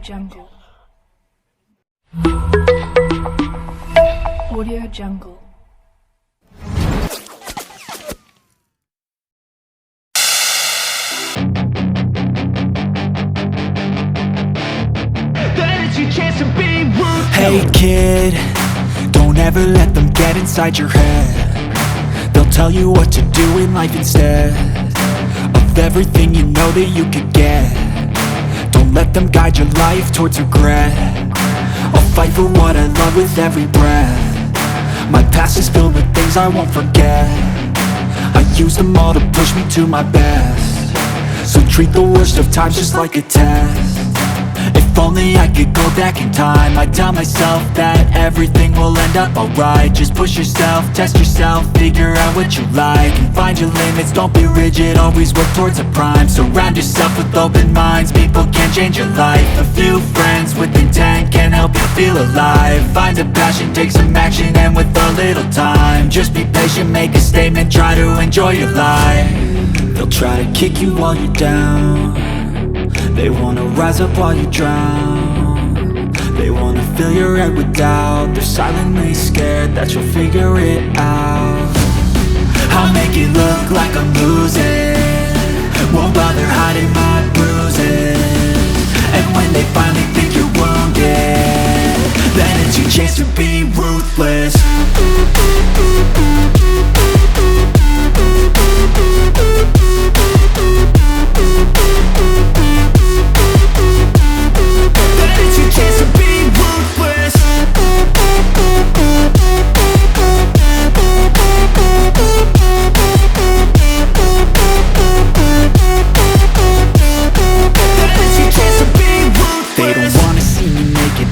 Jungle. Audio Jungle. Hey kid, don't ever let them get inside your head. They'll tell you what to do in life instead of everything you know that you could get. Don't let them guide your life towards regret. I'll fight for what I love with every breath. My past is filled with things I won't forget. I use them all to push me to my best. So treat the worst of times just like a test. If only I could go back in time, I'd tell myself that everything will end up alright. Just push yourself, test yourself, figure out what you like, and find your limits, don't be rigid, always work towards a prime. Surround yourself with open minds, people can change your life. A few friends with intent can help you feel alive. Find a passion, take some action, and with a little time, just be patient, make a statement, try to enjoy your life. They'll try to kick you while you're down. They wanna rise up while you drown. They wanna fill your head with doubt. They're silently scared that you'll figure it out. I'll make it look like I'm losing, won't bother hiding my bruises. And when they finally think you're wounded, then it's your chance to be ruthless.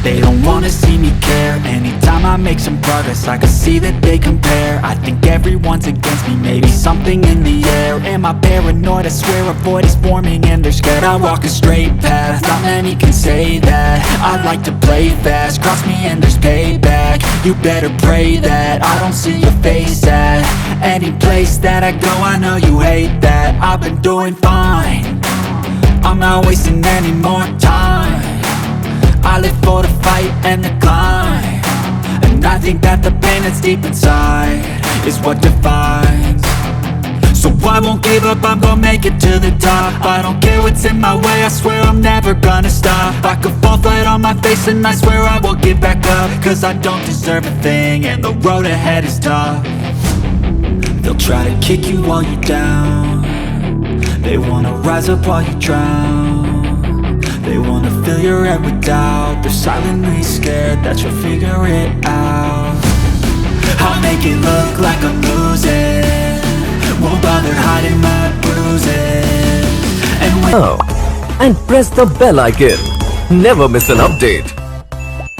They don't wanna see me care. Anytime I make some progress, I can see that they compare. I think everyone's against me, maybe something in the air. Am I paranoid? I swear a void is forming and they're scared I walk a straight path. Not many can say that. I like to play fast, cross me and there's payback. You better pray that I don't see your face at any place that I go. I know you hate that. I've been doing fine, I'm not wasting any more time. I live for the fight and the climb, and I think that the pain that's deep inside is what defines. So I won't give up, I'm gonna make it to the top. I don't care what's in my way, I swear I'm never gonna stop. I could fall flat on my face and I swear I will get back up, cause I don't deserve a thing and the road ahead is tough. They'll try to kick you while you're down. They wanna rise up while you drown. They wanna fill your head with doubt. They're silently scared that you'll figure it out. I'll make it look like I'm losing, won't bother hiding my bruises. And when and press the bell icon. Never miss an update.